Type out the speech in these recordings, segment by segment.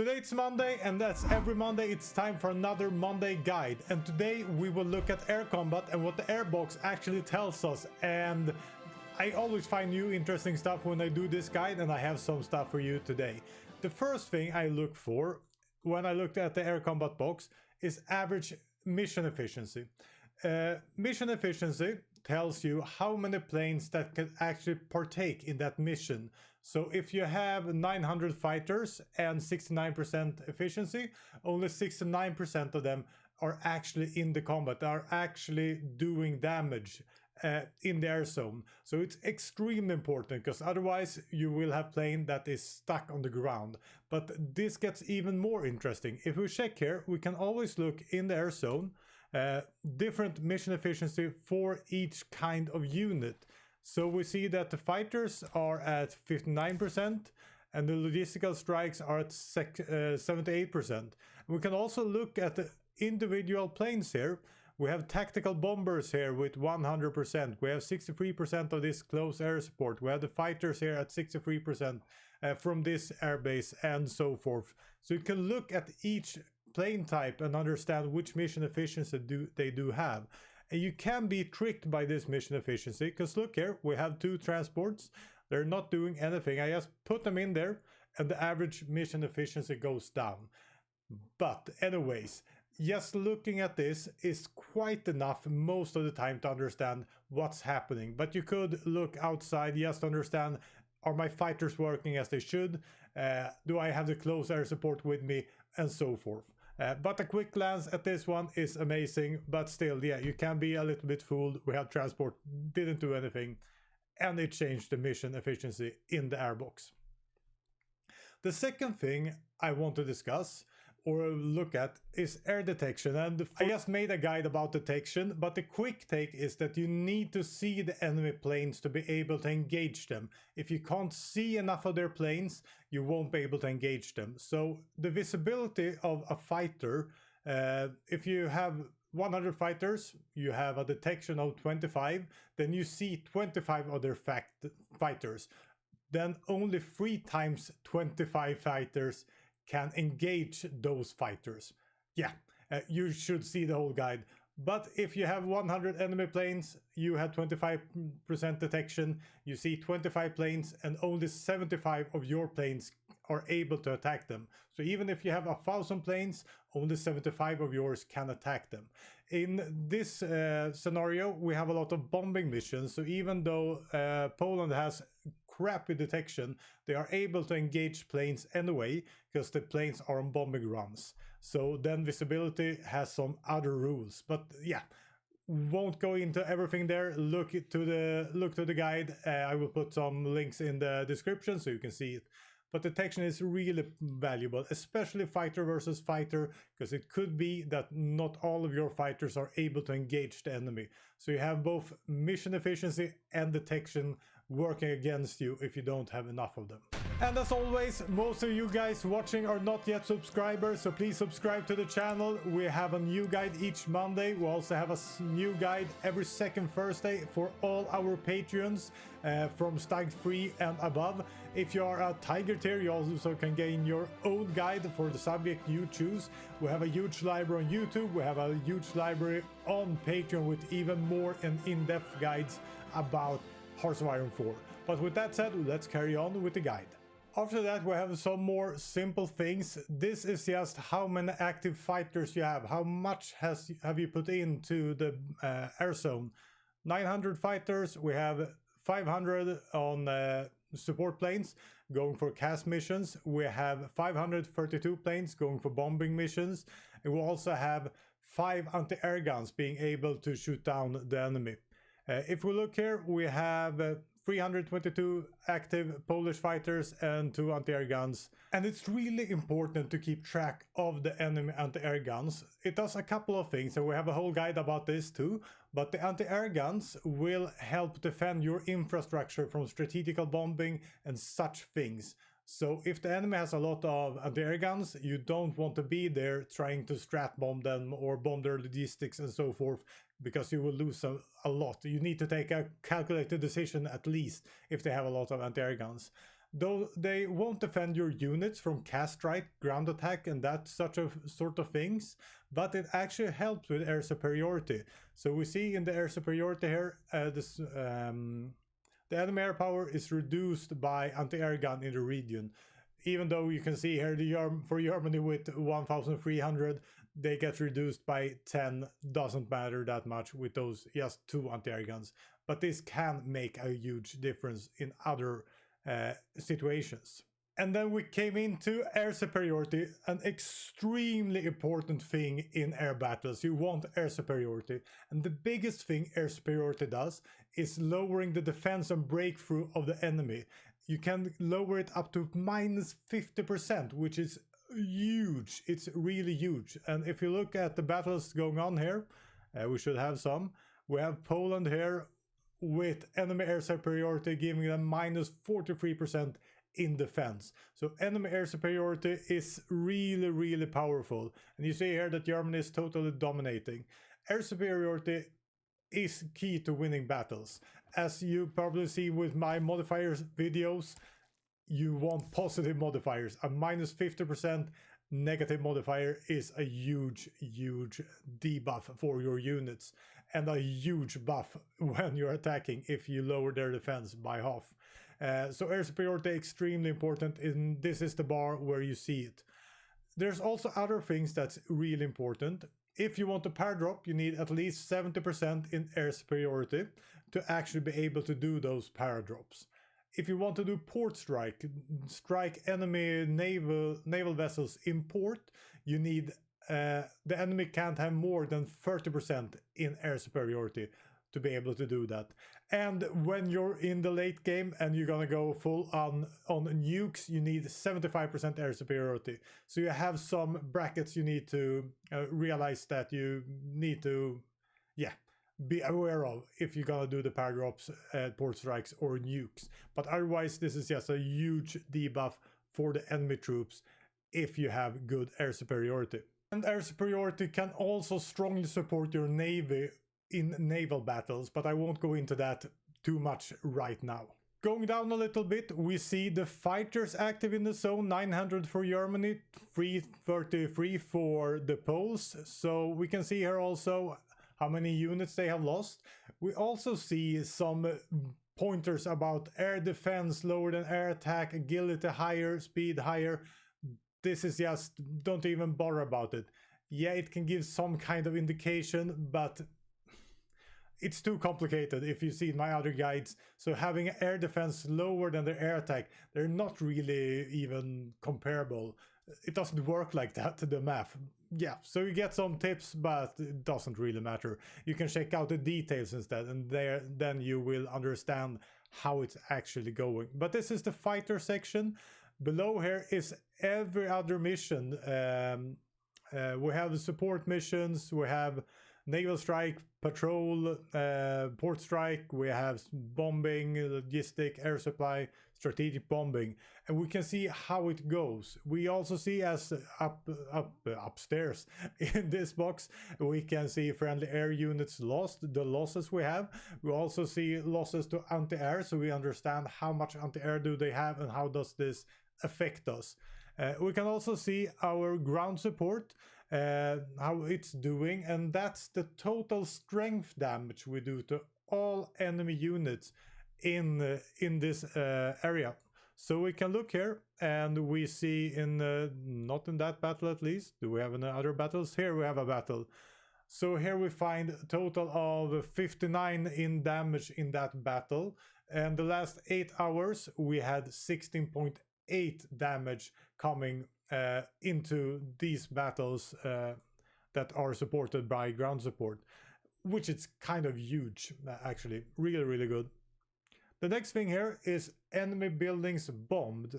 Today it's Monday, and that's every Monday it's time for another Monday guide. And today we will look at air combat and what the airbox actually tells us. And I always find new interesting stuff when I do this guide, and I have some stuff for you today. The first thing I look for when I looked at the air combat box is average mission efficiency. Mission efficiency tells you how many planes that can actually partake in that mission. So if you have 900 fighters and 69% efficiency, only 69% of them are actually in the combat, are actually doing damage in the air zone. So it's extremely important, because otherwise you will have plane that is stuck on the ground. But this gets even more interesting. If we check here, we can always look in the air zone, different mission efficiency for each kind of unit. So we see that the fighters are at 59% and the logistical strikes are at 78%. We can also look at the individual planes here. We have tactical bombers here with 100%. We have 63% of this close air support. We have the fighters here at 63% from this airbase and so forth. So you can look at each plane type and understand which mission efficiency they do have. And you can be tricked by this mission efficiency, because look here, we have two transports. They're not doing anything. I just put them in there and the average mission efficiency goes down. But anyways, just looking at this is quite enough most of the time to understand what's happening. But you could look outside just to understand, are my fighters working as they should? Do I have the close air support with me? And so forth. But a quick glance at this one is amazing. But still, yeah, you can be a little bit fooled. We have transport, didn't do anything. And it changed the mission efficiency in the airbox. The second thing I want to discuss or look at is air detection. And I just made a guide about detection, but the quick take is that you need to see the enemy planes to be able to engage them. If you can't see enough of their planes, you won't be able to engage them. So the visibility of a fighter, if you have 100 fighters, you have a detection of 25, then you see 25 other fighters. Then only 3 times 25 fighters can engage those fighters. Yeah, you should see the whole guide. But if you have 100 enemy planes, you have 25% detection, you see 25 planes and only 75 of your planes are able to attack them. So even if you have 1,000 planes, only 75 of yours can attack them. In this scenario, we have a lot of bombing missions. So even though Poland has crappy detection, they are able to engage planes anyway, because the planes are on bombing runs. So then visibility has some other rules. But yeah, won't go into everything there. Look to the guide. I will put some links in the description so you can see it. But detection is really valuable, especially fighter versus fighter, because it could be that not all of your fighters are able to engage the enemy. So you have both mission efficiency and detection working against you if you don't have enough of them. And as always, most of you guys watching are not yet subscribers, so please subscribe to the channel. We have a new guide each Monday. We also have a new guide every second Thursday for all our Patreons from Stag 3 and above. If you are a Tiger tier, you also can gain your own guide for the subject you choose. We have a huge library on YouTube. We have a huge library on Patreon with even more and in-depth guides about Hearts of Iron 4. But with that said, let's carry on with the guide. After that, we have some more simple things. This is just how many active fighters you have. How much have you put into the air zone? 900 fighters. We have 500 on support planes going for CAS missions. We have 532 planes going for bombing missions. And we also have 5 anti-air guns being able to shoot down the enemy. If we look here, we have 322 active Polish fighters and 2 anti-air guns. And it's really important to keep track of the enemy anti-air guns. It does a couple of things, and we have a whole guide about this too. But the anti-air guns will help defend your infrastructure from strategical bombing and such things. So if the enemy has a lot of anti-air guns, you don't want to be there trying to strat bomb them or bomb their logistics and so forth, because you will lose a lot. You need to take a calculated decision at least if they have a lot of anti-air guns. Though they won't defend your units from cast strike, ground attack, and that such of sort of things, but it actually helps with air superiority. So we see in the air superiority here, the enemy air power is reduced by anti-air gun in the region. Even though you can see here for Germany with 1,300, they get reduced by 10. Doesn't matter that much with those just 2 anti-air guns. But this can make a huge difference in other situations. And then we came into air superiority, an extremely important thing in air battles. You want air superiority. And the biggest thing air superiority does is lowering the defense and breakthrough of the enemy. You can lower it up to minus 50%, which is huge. It's really huge. And if you look at the battles going on here, we should have some. We have Poland here with enemy air superiority giving them minus 43% in defense. So enemy air superiority is really, really powerful. And you see here that Germany is totally dominating. Air superiority is key to winning battles. As you probably see with my modifiers videos, you want positive modifiers. A minus 50% negative modifier is a huge debuff for your units, and a huge buff when you're attacking if you lower their defense by half. So air superiority extremely important, and this is the bar where you see it. There's also other things that's really important. If you want to paradrop, you need at least 70% in air superiority to actually be able to do those paradrops. If you want to do port strike, strike enemy naval vessels in port, you need the enemy can't have more than 30% in air superiority to be able to do that. And when you're in the late game and you're gonna go full on nukes, you need 75% air superiority. So you have some brackets you need to realize that you need to, be aware of if you're gonna do the paradrops, port strikes or nukes. But otherwise, this is just a huge debuff for the enemy troops if you have good air superiority. And air superiority can also strongly support your navy in naval battles, but I won't go into that too much right now. Going down a little bit, we see the fighters active in the zone, 900 for Germany, 333 for the Poles. So we can see here also how many units they have lost. We also see some pointers about air defense lower than air attack, agility higher, speed higher. This is just, don't even bother about it. Yeah, it can give some kind of indication, but it's too complicated if you see my other guides. So having air defense lower than their air attack, they're not really even comparable. It doesn't work like that, the math. Yeah, so you get some tips, but it doesn't really matter. You can check out the details instead, and then you will understand how it's actually going. But this is the fighter section. Below here is every other mission. We have support missions, we have naval strike, patrol, port strike, we have bombing, logistic, air supply, strategic bombing, and we can see how it goes. We also see as upstairs in this box, we can see friendly air units lost, the losses we have. We also see losses to anti-air, so we understand how much anti-air do they have and how does this affect us. We can also see our ground support, how it's doing, and that's the total strength damage we do to all enemy units in this area. So we can look here and we see in not in that battle at least. Do we have any other battles? Here we have a battle. So here we find a total of 59 in damage in that battle, and the last 8 hours we had 16.8 damage coming into these battles that are supported by ground support, which is kind of huge, actually. Really good. The next thing here is enemy buildings bombed,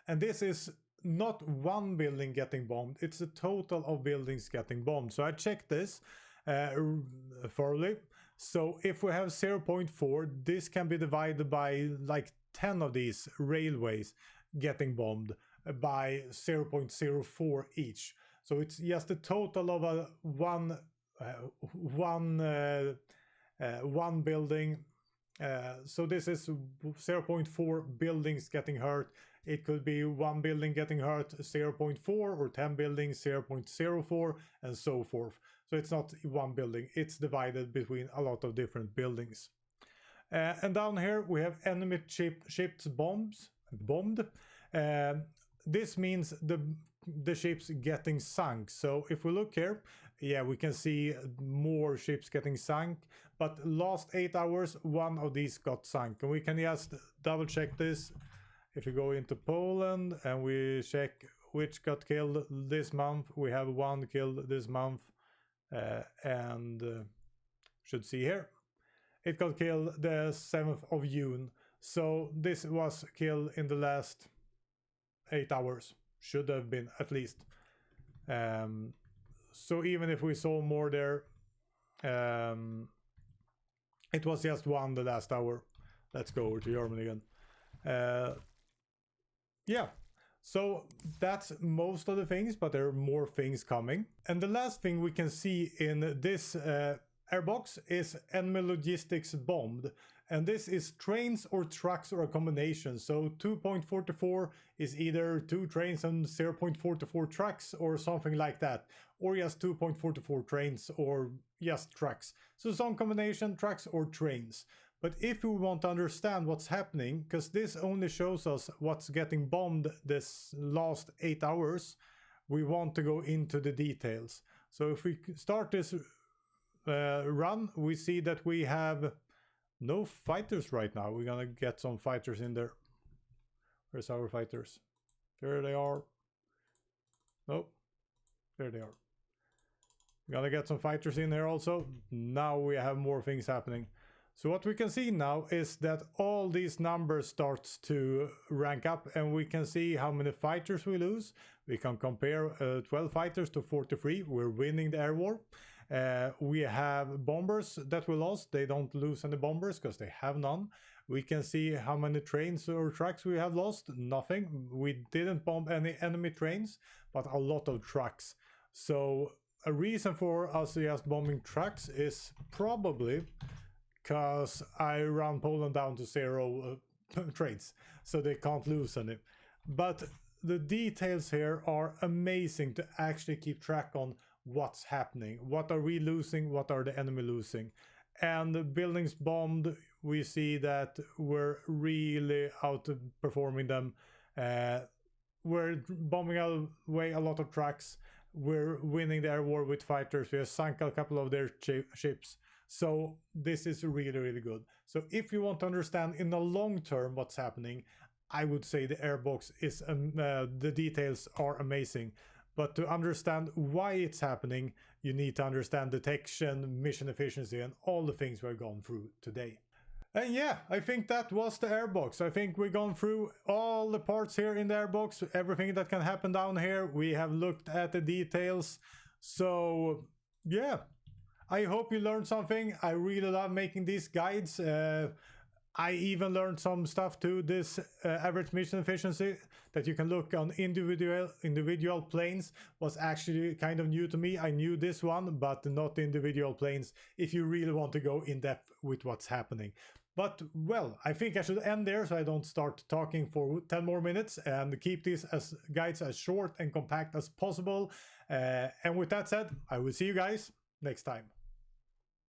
and this is not one building getting bombed, it's a total of buildings getting bombed. So I checked this thoroughly. So if we have 0.4, this can be divided by like 10 of these railways getting bombed by 0.04 each. So it's just a total of a one building So this is 0.4 buildings getting hurt. It could be one building getting hurt 0.4 or 10 buildings 0.04 and so forth. So it's not one building, it's divided between a lot of different buildings. And down here we have enemy ships bombed. This means the ships getting sunk. So if we look here, yeah, we can see more ships getting sunk, but last 8 hours one of these got sunk. And we can just double check this. If we go into Poland and we check which got killed this month, we have one killed this month, and should see here it got killed the 7th of June. So this was killed in the last 8 hours, should have been at least. So even if we saw more there, it was just one the last hour. Let's go over to Germany again. Yeah, so that's most of the things, but there are more things coming. And the last thing we can see in this airbox is enemy logistics bombed. And this is trains or trucks or a combination. So 2.44 is either 2 trains and 0.44 trucks or something like that. Or just 2.44 trains or just trucks. So some combination trucks or trains. But if we want to understand what's happening, because this only shows us what's getting bombed this last 8 hours, we want to go into the details. So if we start this run, we see that we have no fighters right now. We're gonna get some fighters in there. Where's our fighters? There they are. Nope. There they are. We're gonna get some fighters in here also. Now we have more things happening. So what we can see now is that all these numbers starts to rank up, and we can see how many fighters we lose. We can compare 12 fighters to 43. We're winning the air war. We have bombers that we lost. They don't lose any bombers because they have none. We can see how many trains or trucks we have lost. Nothing. We didn't bomb any enemy trains, but a lot of trucks. So a reason for us just bombing trucks is probably because I run Poland down to 0 trains, so they can't lose any. But the details here are amazing to actually keep track on what's happening. What are we losing? What are the enemy losing? And the buildings bombed, we see that we're really outperforming them. We're bombing away a lot of trucks. We're winning the air war with fighters. We have sunk a couple of their ships. So this is really, really good. So if you want to understand in the long term what's happening, I would say the airbox is, the details are amazing. But to understand why it's happening, you need to understand detection, mission efficiency, and all the things we've gone through today. And yeah, I think that was the airbox. I think we've gone through all the parts here in the airbox, everything that can happen down here. We have looked at the details. So yeah, I hope you learned something. I really love making these guides. I even learned some stuff too. This average mission efficiency that you can look on individual planes was actually kind of new to me. I knew this one, but not individual planes, if you really want to go in depth with what's happening. But well, I think I should end there so I don't start talking for 10 more minutes and keep these as guides as short and compact as possible. And with that said, I will see you guys next time.